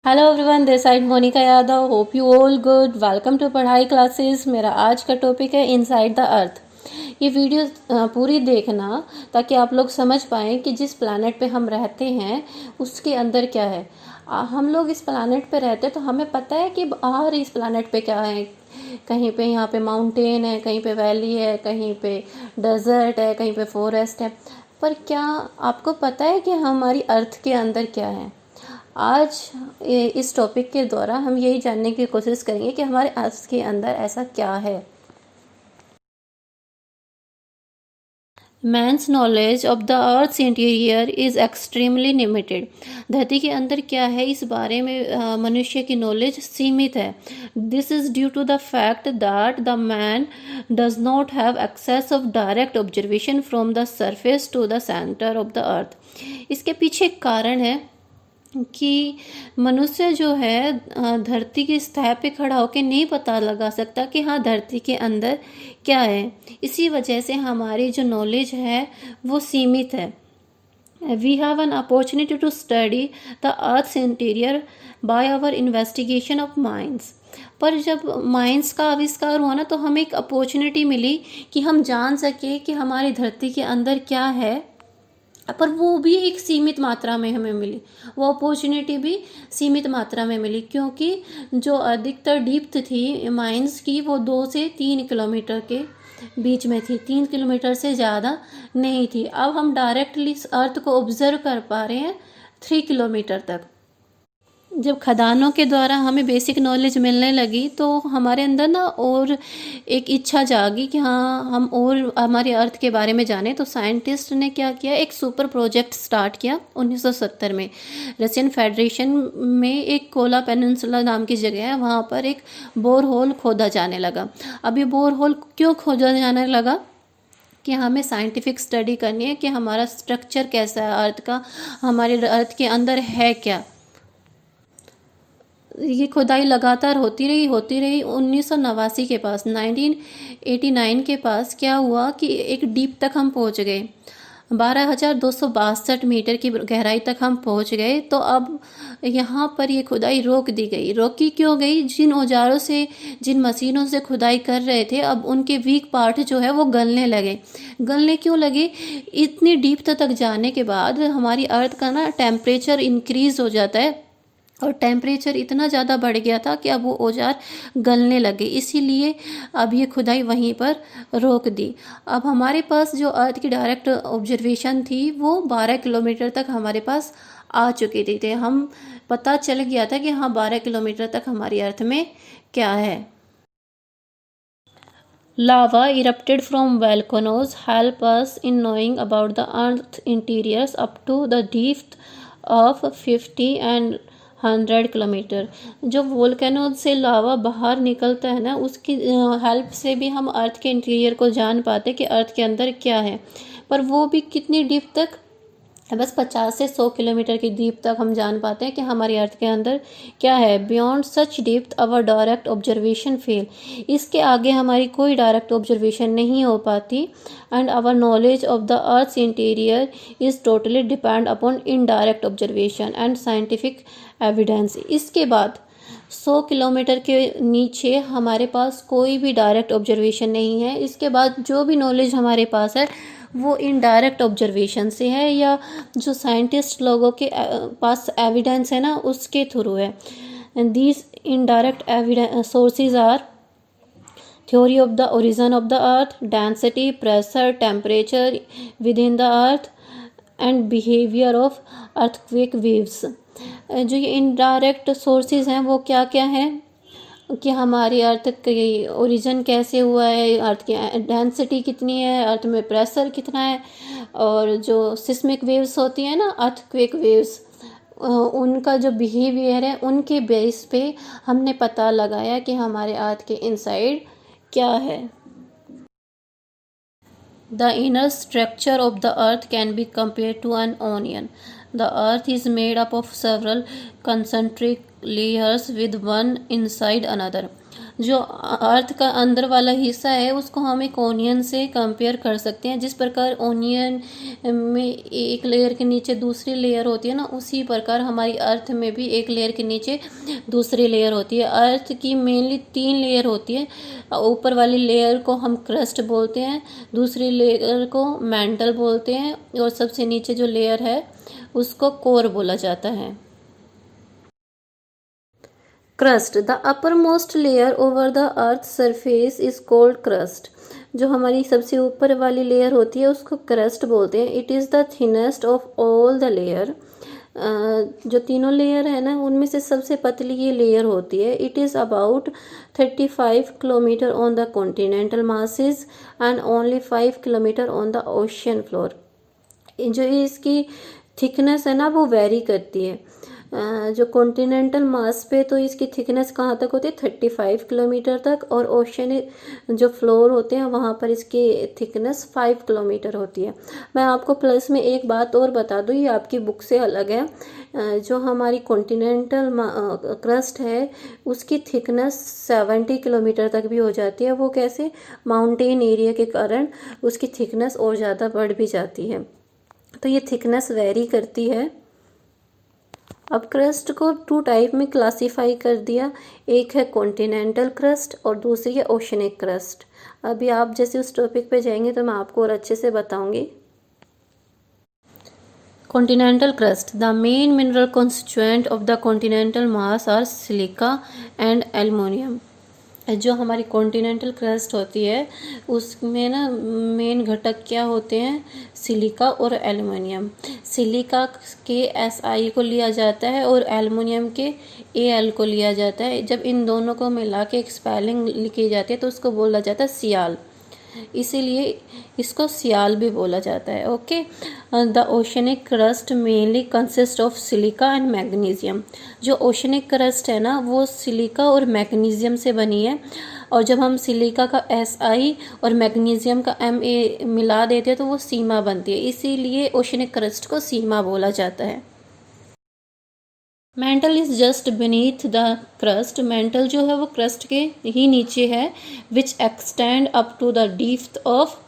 Hello everyone, this side Monika Yadav. Hope you all good. Welcome to Padhai classes. मेरा आज का topic है इनसाइड द अर्थ। ये वीडियो पूरी देखना ताकि आप लोग समझ पाएँ कि जिस प्लानट पे हम रहते हैं उसके अंदर क्या है। हम लोग इस प्लानट पे रहते हैं तो हमें पता है कि बाहर इस प्लानट पे क्या है। कहीं पे यहाँ पे माउंटेन है, कहीं पे वैली है, कहीं पे डेजर्ट है, कहीं पे फॉरेस्ट है। पर क्या आपको पता है कि हमारी अर्थ के अंदर क्या है? आज इस टॉपिक के द्वारा हम यही जानने की कोशिश करेंगे कि हमारे अर्थ के अंदर ऐसा क्या है। Man's knowledge of the earth's interior is extremely limited. धरती के अंदर क्या है इस बारे में मनुष्य की नॉलेज सीमित है। This is due to the fact that the man does not have access of direct observation from the surface to the centre of the earth. इसके पीछे एक कारण है कि मनुष्य जो है धरती की सतह पे खड़ा होकर नहीं पता लगा सकता कि हाँ धरती के अंदर क्या है। इसी वजह से हमारी जो नॉलेज है वो सीमित है। We have an opportunity to study the earth's interior by our investigation of mines. पर जब माइंस का आविष्कार हुआ ना तो हमें एक अपॉर्चुनिटी मिली कि हम जान सके कि हमारी धरती के अंदर क्या है। पर वो भी एक सीमित मात्रा में हमें मिली, वो अपॉर्चुनिटी भी सीमित मात्रा में मिली, क्योंकि जो अधिकतर डीप्थ थी माइंस की वो 2 से 3 किलोमीटर के बीच में थी, 3 किलोमीटर से ज़्यादा नहीं थी। अब हम डायरेक्टली अर्थ को ऑब्जर्व कर पा रहे हैं 3 किलोमीटर तक। जब खदानों के द्वारा हमें बेसिक नॉलेज मिलने लगी तो हमारे अंदर ना और एक इच्छा जागी कि हाँ हम और हमारे अर्थ के बारे में जानें। तो साइंटिस्ट ने क्या किया, एक सुपर प्रोजेक्ट स्टार्ट किया 1970 में। रशियन फेडरेशन में एक कोला पेनिनसुला नाम की जगह है, वहाँ पर एक बोर होल खोदा जाने लगा। अब ये बोर होल क्यों खोदा जाने लगा कि हमें साइंटिफिक स्टडी करनी है कि हमारा स्ट्रक्चर कैसा है अर्थ का, हमारे अर्थ के अंदर है क्या। ये खुदाई लगातार होती रही 1989 के पास 1989 के पास क्या हुआ कि एक डीप तक हम पहुंच गए, 12,262 मीटर की गहराई तक हम पहुंच गए। तो अब यहाँ पर ये खुदाई रोक दी गई। रोकी क्यों गई? जिन औजारों से, जिन मशीनों से खुदाई कर रहे थे अब उनके वीक पार्ट जो है वो गलने लगे। गलने क्यों लगे? इतनी डीप तक जाने के बाद हमारी अर्थ का ना टेम्परेचर इंक्रीज हो जाता है और टेम्परेचर इतना ज़्यादा बढ़ गया था कि अब वो औजार गलने लगे। इसीलिए अब ये खुदाई वहीं पर रोक दी। अब हमारे पास जो अर्थ की डायरेक्ट ऑब्जर्वेशन थी वो 12 किलोमीटर तक हमारे पास आ चुकी थी। हम पता चल गया था कि हाँ 12 किलोमीटर तक हमारी अर्थ में क्या है। Lava erupted from volcanoes help us in knowing about the earth interiors up to the depth of 50 and 100 kilometre. जो वोल्केनो से लावा बाहर निकलता है ना उसकी हेल्प से भी हम अर्थ के इंटीरियर को जान पाते कि अर्थ के अंदर क्या है। पर वो भी कितनी डीप तक? बस 50 से 100 किलोमीटर की डीप तक हम जान पाते हैं कि हमारी अर्थ के अंदर क्या है। Beyond such deep our direct observation fail. इसके आगे हमारी कोई डायरेक्ट ऑब्जर्वेशन नहीं हो पाती। And our knowledge of the earth interior is totally depend upon indirect observation and scientific evidence. इसके बाद 100 किलोमीटर के नीचे हमारे पास कोई भी डायरेक्ट ऑब्जर्वेशन नहीं है। इसके बाद जो भी नॉलेज हमारे पास है वो इनडायरेक्ट ऑब्जर्वेशन से है या जो साइंटिस्ट लोगों के पास एविडेंस है ना उसके थ्रू है। These indirect evidence sources are theory of the origin of the earth, density, pressure, temperature within the earth and behavior of earthquake waves। जो ये इनडायरेक्ट सोर्सेज हैं वो क्या क्या हैं कि हमारी अर्थ की ओरिजिन कैसे हुआ है, अर्थ की डेंसिटी कितनी है, अर्थ में प्रेशर कितना है, और जो सिस्मिक वेव्स होती हैं ना अर्थक्वेक वेव्स उनका जो बिहेवियर है उनके बेस पे हमने पता लगाया कि हमारे अर्थ के इनसाइड क्या है। The inner structure of the earth can be compared to an onion. The earth is made up of several concentric layers with one inside another। जो अर्थ का अंदर वाला हिस्सा है उसको हम एक ओनियन से कंपेयर कर सकते हैं। जिस प्रकार ओनियन में एक लेयर के नीचे दूसरी लेयर होती है ना, उसी प्रकार हमारी अर्थ में भी एक लेयर के नीचे दूसरी लेयर होती है। अर्थ की मेनली 3 लेयर होती है। ऊपर वाली लेयर को हम क्रस्ट बोलते हैं, दूसरी लेयर को मैंटल बोलते हैं और सबसे नीचे जो लेयर है उसको कोर बोला जाता है। Crust, the upper most layer over the earth surface is called crust. जो हमारी सबसे ऊपर वाली लेयर होती है उसको क्रस्ट बोलते हैं। It is the thinnest of all the layer. जो तीनों लेयर है ना उनमें से सबसे पतली ये लेयर होती है। It is about 35 kilometre on the continental masses and only 5 kilometre on the ocean floor. जो इसकी थिकनेस है ना वो वेरी करती है। जो कॉन्टिनेंटल मास पे तो इसकी थिकनेस कहाँ तक होती है 35 किलोमीटर तक, और ओशन जो फ्लोर होते हैं वहाँ पर इसकी थिकनेस 5 किलोमीटर होती है। मैं आपको प्लस में एक बात और बता दूँ, ये आपकी बुक से अलग है। जो हमारी कॉन्टिनेंटल क्रस्ट है उसकी थिकनेस 70 किलोमीटर तक भी हो जाती है। वो कैसे? माउंटेन एरिया के कारण उसकी थिकनेस और ज़्यादा बढ़ भी जाती है। तो ये थिकनेस वेरी करती है। अब क्रस्ट को 2 टाइप में क्लासीफाई कर दिया। एक है कॉन्टिनेंटल क्रस्ट और दूसरी है ओशनिक क्रस्ट। अभी आप जैसे उस टॉपिक पे जाएंगे तो मैं आपको और अच्छे से बताऊंगी। Continental crust, the main mineral constituent of the continental mass are silica and aluminium. जो हमारी कॉन्टिनेंटल क्रस्ट होती है उसमें ना मेन घटक क्या होते हैं? सिलिका और एल्युमिनियम। सिलिका के Si को लिया जाता है और एल्युमिनियम के Al को लिया जाता है। जब इन दोनों को मिला के एक स्पेलिंग लिखी जाती है तो उसको बोला जाता है सियाल, इसीलिए इसको सियाल भी बोला जाता है। Okay, the oceanic crust mainly consist of silica and magnesium. जो ओशनिक क्रस्ट है ना वो सिलिका और मैग्नीशियम से बनी है, और जब हम सिलिका का Si और मैग्नीशियम का Ma मिला देते हैं तो वो सीमा बनती है, इसीलिए ओशनिक क्रस्ट को सीमा बोला जाता है। Mantle is just beneath the crust. Mantle जो है वो क्रस्ट के ही नीचे है। Which extend up to the depth of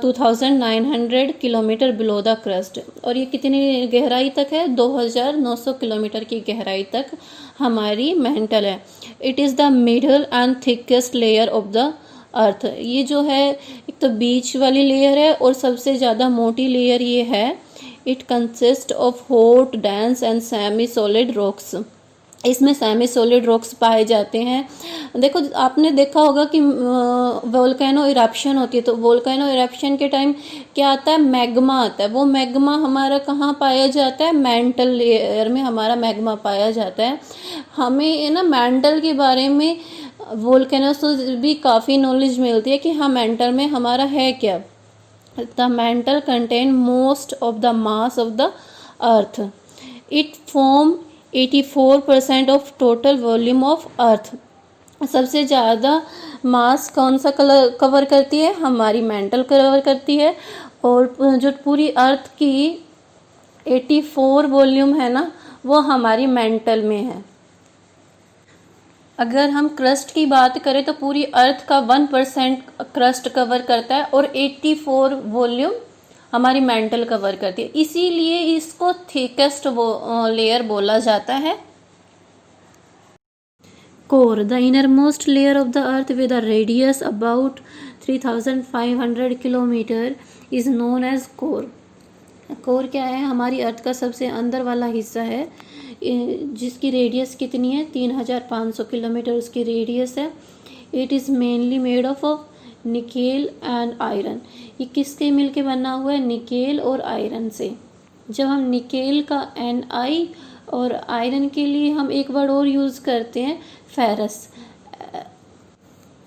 2900 kilometre below the crust. और ये कितनी गहराई तक है? 2900 किलोमीटर की गहराई तक हमारी मेंटल है। It is the middle and thickest layer of the अर्थ। ये जो है एक तो बीच वाली लेयर है और सबसे ज़्यादा मोटी लेयर ये है। It consist of hot, dense and semi solid rocks. इसमें सेमी सॉलिड रॉक्स पाए जाते हैं। देखो आपने देखा होगा कि वोल्केनो इरप्शन होती है तो वोल्केनो इरप्शन के टाइम क्या आता है? मैग्मा आता है। वो मैग्मा हमारा कहाँ पाया जाता है? मेंटल लेयर में हमारा मैग्मा पाया जाता है। हमें ना मेंटल के बारे में वोल्केनो से भी काफ़ी नॉलेज मिलती है कि हाँ मेंटल में हमारा है क्या। The mantle contain most of the mass of the earth. It form 84% of total volume of earth. सबसे ज़्यादा मास कौन सा कवर करती है? हमारी मेंटल कवर करती है। और जो पूरी अर्थ की 84 वॉल्यूम है ना वो हमारी मेंटल में है। अगर हम क्रस्ट की बात करें तो पूरी अर्थ का 1% क्रस्ट कवर करता है और 84 वॉल्यूम हमारी मेंटल कवर करती है, इसीलिए इसको थिकेस्ट लेयर बोला जाता है। Core, the innermost layer of the earth with a radius about 3500 kilometre is known as core. Core क्या है? हमारी अर्थ का सबसे अंदर वाला हिस्सा है जिसकी रेडियस कितनी है? 3500 किलोमीटर उसकी रेडियस है। It is mainly made of nickel and iron. ये किसके मिल के बना हुआ है? निकेल और आयरन से। जब हम निकेल का Ni और आयरन के लिए हम एक वर्ड और यूज़ करते हैं फेरस।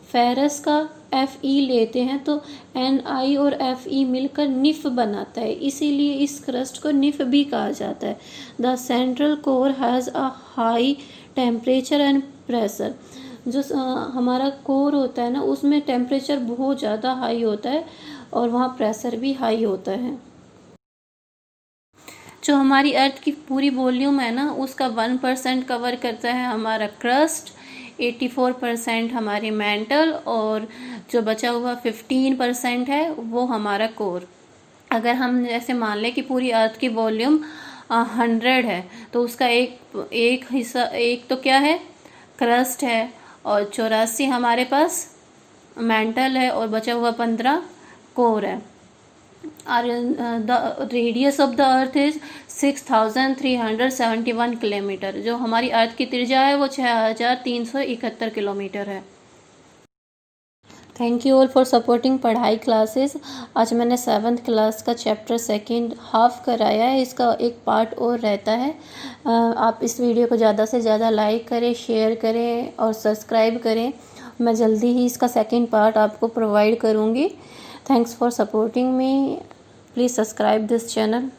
फेरस का Fe लेते हैं तो Ni और Fe मिलकर निफ बनाता है, इसीलिए इस क्रस्ट को निफ भी कहा जाता है। The central core has a high temperature and pressure. जो हमारा कोर होता है ना उसमें टेम्परेचर बहुत ज़्यादा हाई होता है और वहाँ प्रेशर भी हाई होता है। जो हमारी अर्थ की पूरी वॉल्यूम है ना, उसका 1% कवर करता है हमारा क्रस्ट, 84% हमारी मेंटल, और जो बचा हुआ 15% है वो हमारा कोर। अगर हम जैसे मान लें कि पूरी अर्थ की वॉल्यूम 100 है, तो उसका एक हिस्सा, एक तो क्या है, क्रस्ट है, और 84 हमारे पास मेंटल है, और बचा हुआ 15 कोर है। और the radius of the earth is 6371 kilometre. जो हमारी अर्थ की त्रिज्या है वो 6371 किलोमीटर है। Thank you all for supporting पढ़ाई क्लासेस। आज मैंने 7th क्लास का चैप्टर सेकंड हाफ कराया है, इसका एक पार्ट और रहता है। आप इस वीडियो को ज़्यादा से ज़्यादा लाइक करें, शेयर करें और सब्सक्राइब करें। मैं जल्दी ही इसका सेकंड पार्ट आपको प्रोवाइड करूँगी। Thanks for supporting me. Please subscribe this channel.